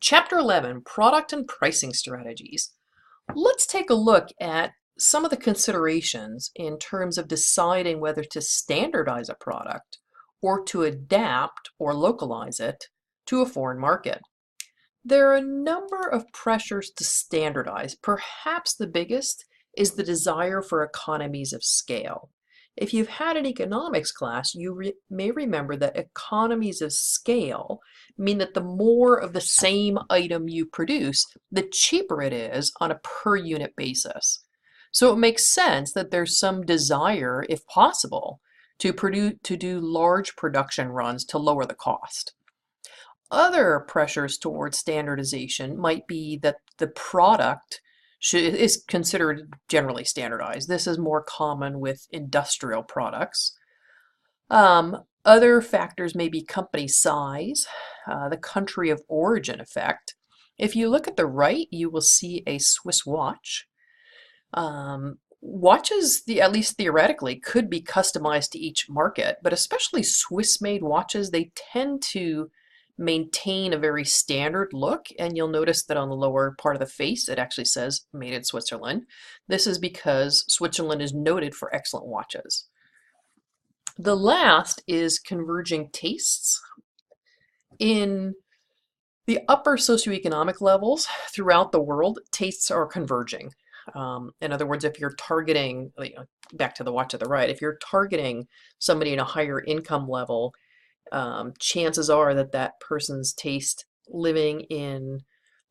Chapter 11, Product and Pricing Strategies. Let's take a look at some of the considerations in terms of deciding whether to standardize a product or to adapt or localize it to a foreign market. There are a number of pressures to standardize. Perhaps the biggest is the desire for economies of scale. If you've had an economics class, you may remember that economies of scale mean that the more of the same item you produce, the cheaper it is on a per unit basis. So it makes sense that there's some desire, if possible, to do large production runs to lower the cost. Other pressures towards standardization might be that the product is considered generally standardized. This is more common with industrial products. Other factors may be company size, the country of origin effect. If you look at the right, you will see a Swiss watch. Watches, at least theoretically, could be customized to each market, but especially Swiss-made watches, they tend to maintain a very standard look, and you'll notice that on the lower part of the face it actually says made in Switzerland. This is because Switzerland is noted for excellent watches. The last is converging tastes. In the upper socioeconomic levels throughout the world, tastes are converging. In other words, if you're targeting, back to the watch at the right, if you're targeting somebody in a higher income level, chances are that that person's taste living in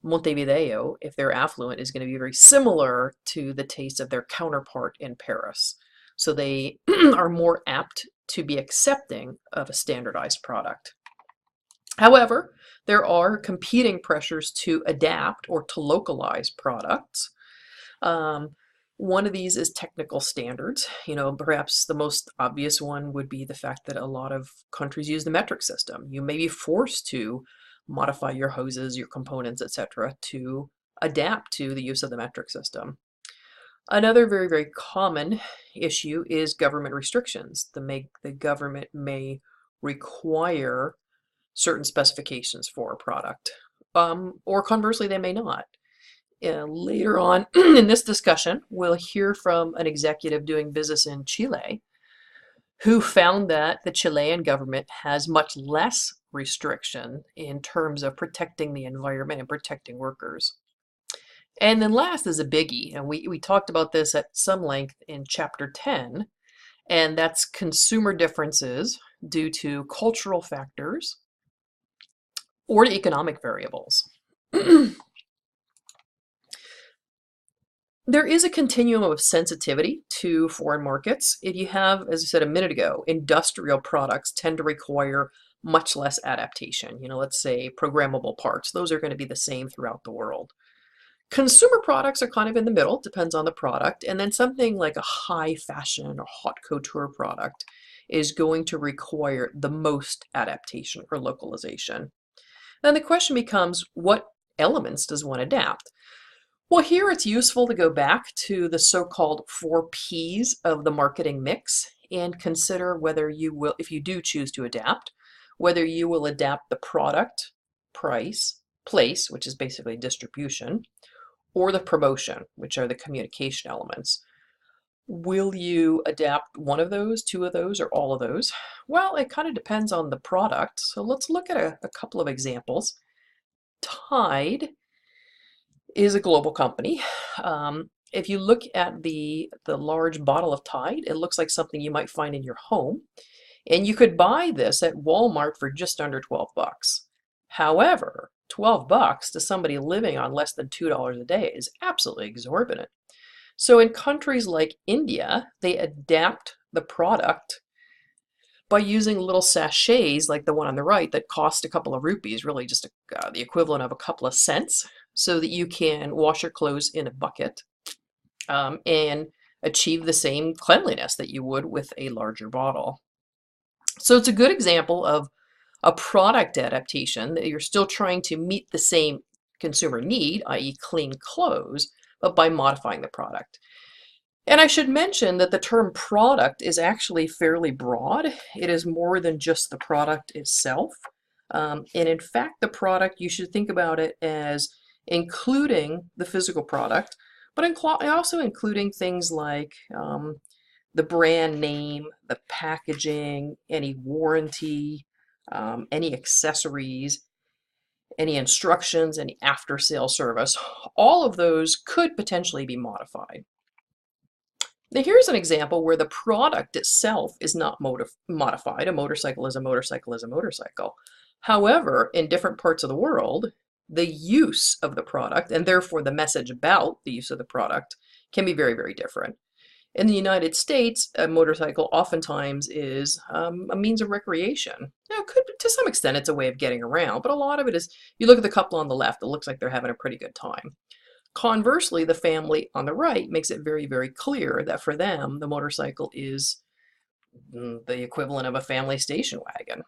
Montevideo, if they're affluent, is going to be very similar to the taste of their counterpart in Paris. So they are more apt to be accepting of a standardized product. However, there are competing pressures to adapt or to localize products. One of these is technical standards. Perhaps the most obvious one would be the fact that a lot of countries use the metric system. You may be forced to modify your hoses, your components, etc., to adapt to the use of the metric system. Another very, very common issue is government restrictions. The government may require certain specifications for a product, or conversely, they may not. Later on in this discussion, we'll hear from an executive doing business in Chile who found that the Chilean government has much less restriction in terms of protecting the environment and protecting workers. And then last is a biggie, and we talked about this at some length in Chapter 10, and that's consumer differences due to cultural factors or economic variables. There is a continuum of sensitivity to foreign markets. If you have, as I said a minute ago, industrial products tend to require much less adaptation. Let's say programmable parts. Those are going to be the same throughout the world. Consumer products are kind of in the middle, depends on the product. And then something like a high fashion or haute couture product is going to require the most adaptation or localization. Then the question becomes, what elements does one adapt? Well, here it's useful to go back to the so-called 4 Ps of the marketing mix and consider whether you will, if you do choose to adapt, whether you will adapt the product, price, place, which is basically distribution, or the promotion, which are the communication elements. Will you adapt one of those, 2 of those, or all of those? Well, it kind of depends on the product. So let's look at a couple of examples. Tide is a global company. If you look at the large bottle of Tide, it looks like something you might find in your home. And you could buy this at Walmart for just under 12 bucks. However, 12 bucks to somebody living on less than $2 a day is absolutely exorbitant. So in countries like India, they adapt the product by using little sachets like the one on the right that cost a couple of rupees, really just the equivalent of a couple of cents, so that you can wash your clothes in a bucket and achieve the same cleanliness that you would with a larger bottle. So it's a good example of a product adaptation that you're still trying to meet the same consumer need, i.e. clean clothes, but by modifying the product. And I should mention that the term product is actually fairly broad. It is more than just the product itself. And in fact, the product, you should think about it as including the physical product, but also including things like the brand name, the packaging, any warranty, any accessories, any instructions, any after-sale service. All of those could potentially be modified. Now here's an example where the product itself is not modified. A motorcycle is a motorcycle is a motorcycle. However, in different parts of the world, the use of the product, and therefore the message about the use of the product, can be very, very different. In the United States, a motorcycle oftentimes is a means of recreation. Now, to some extent, it's a way of getting around, but a lot of it is, you look at the couple on the left, it looks like they're having a pretty good time. Conversely, the family on the right makes it very, very clear that for them, the motorcycle is the equivalent of a family station wagon.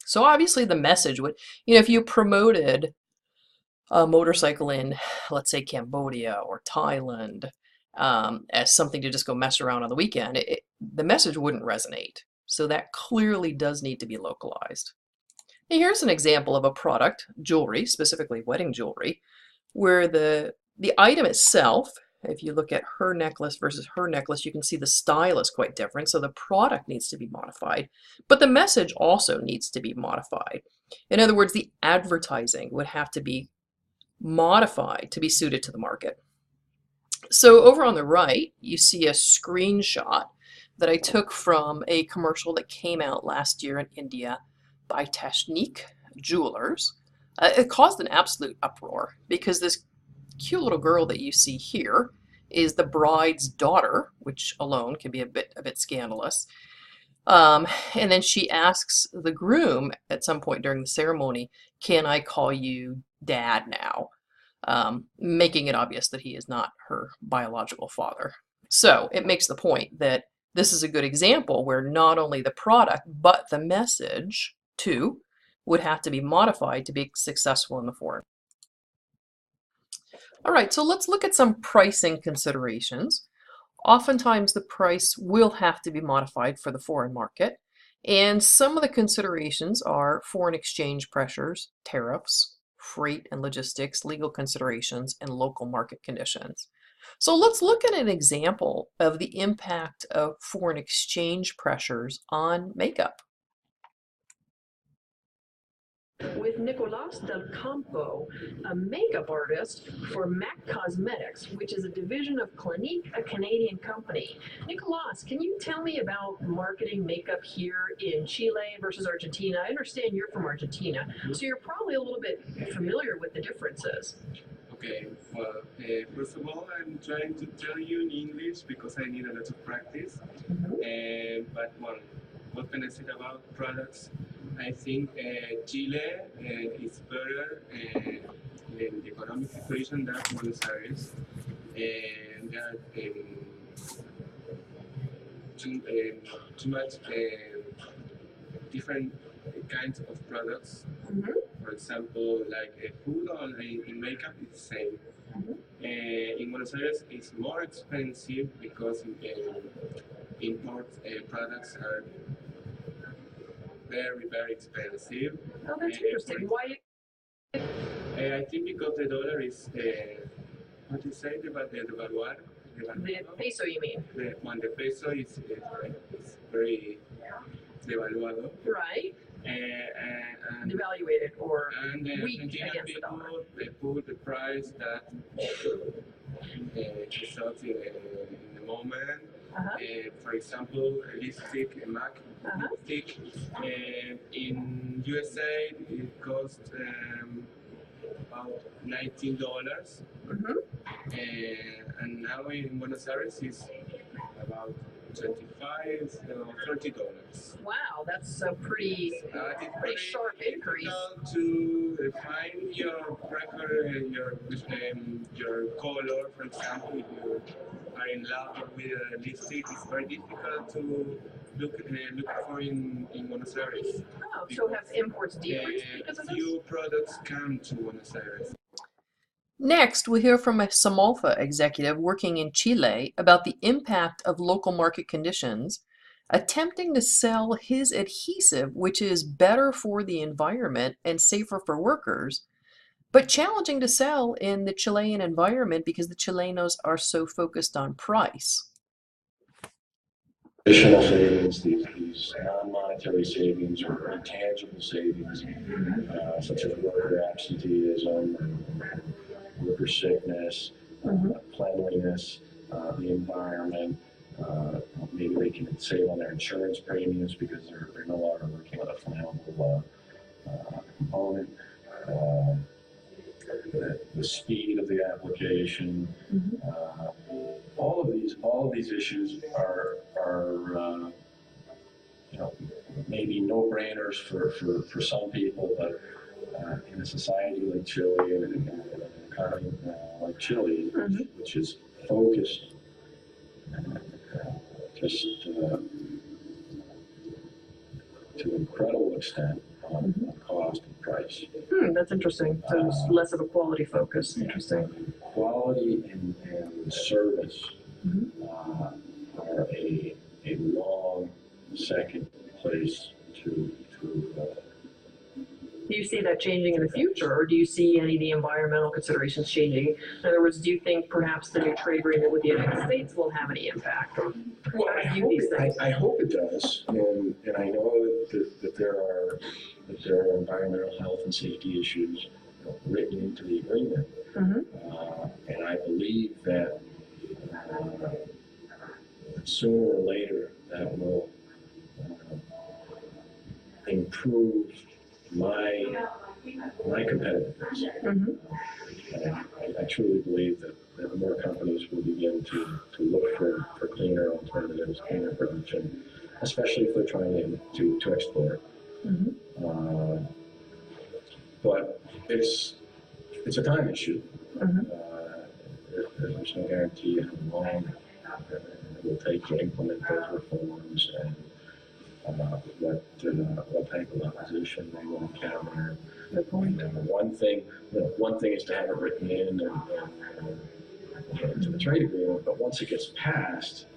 So obviously the message would, if you promoted a motorcycle in, let's say, Cambodia or Thailand, as something to just go mess around on the weekend, the message wouldn't resonate. So that clearly does need to be localized. Now, here's an example of a product, jewelry, specifically wedding jewelry, where the item itself, if you look at her necklace versus her necklace, you can see the style is quite different, so the product needs to be modified, but the message also needs to be modified. In other words, the advertising would have to be modified to be suited to the market. So over on the right, you see a screenshot that I took from a commercial that came out last year in India by Tashnik Jewelers. It caused an absolute uproar because this cute little girl that you see here is the bride's daughter, which alone can be a bit scandalous. And then she asks the groom at some point during the ceremony, "Can I call you dad now?" Making it obvious that he is not her biological father. So it makes the point that this is a good example where not only the product, but the message too would have to be modified to be successful in the foreign. All right, so let's look at some pricing considerations. Oftentimes the price will have to be modified for the foreign market, and some of the considerations are foreign exchange pressures, tariffs, freight and logistics, legal considerations, and local market conditions. So let's look at an example of the impact of foreign exchange pressures on makeup. With Nicolas Del Campo, a makeup artist for MAC Cosmetics, which is a division of Clinique, a Canadian company. Nicolas, can you tell me about marketing makeup here in Chile versus Argentina? I understand you're from Argentina, so you're probably a little bit familiar with the differences. Okay, well, first of all, I'm trying to tell you in English because I need a lot of practice. But well, what can I say about products? I think Chile is better in the economic situation than Buenos Aires. And there are too much different kinds of products. For example, like food or in makeup, it's the same. In Buenos Aires, it's more expensive because import products are very, very expensive. Oh, that's interesting. Why? I think because the dollar is, what do you say, devaluar? The peso, you mean? When the peso is very devaluado. Right. And devaluated or weak Argentina against the dollar. They put the price that results in the moment. For example, lipstick, MAC lipstick, in USA it costs about $19, and now in Buenos Aires it's about $25 or $30. Wow, that's a pretty sharp increase. To define your your color, for example, if you are in love with a lipstick, it's very difficult to look for in Buenos Aires. Oh, so have imports decreased because of this? Few products come to Buenos Aires. Next, we'll hear from a Somolfa executive working in Chile about the impact of local market conditions attempting to sell his adhesive, which is better for the environment and safer for workers, but challenging to sell in the Chilean environment because the Chilenos are so focused on price. Additional savings, these non-monetary savings or intangible savings, such as worker absenteeism, worker sickness, cleanliness, the environment. Maybe they can save on their insurance premiums because they're no longer working with a flammable component. The speed of the application, all of these issues are maybe no-brainers for some people, but in a society like Chile and an economy like Chile, which is focused just to an incredible extent on cost and price. That's interesting. So it's less of a quality focus. Interesting. Quality and service are a long second place to Do you see that changing in the future, or do you see any of the environmental considerations changing? In other words, do you think perhaps the new trade agreement with the United States will have any impact? Or Well, I hope it does, and I know that there are environmental health and safety issues written into the agreement, and I believe that sooner or later that will improve my competitiveness. I truly believe that more companies will begin to look for cleaner alternatives, cleaner production, especially if they're trying to export. But it's a time issue. There's no guarantee how long it will take to implement those reforms and what type of opposition they will encounter. And one thing is to have it written in and into the trade agreement, but once it gets passed,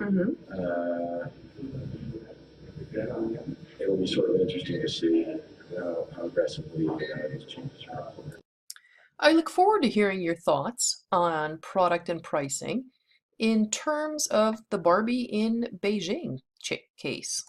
it'll be sort of interesting to see how aggressively these changes are implemented. I look forward to hearing your thoughts on product and pricing in terms of the Barbie in Beijing case.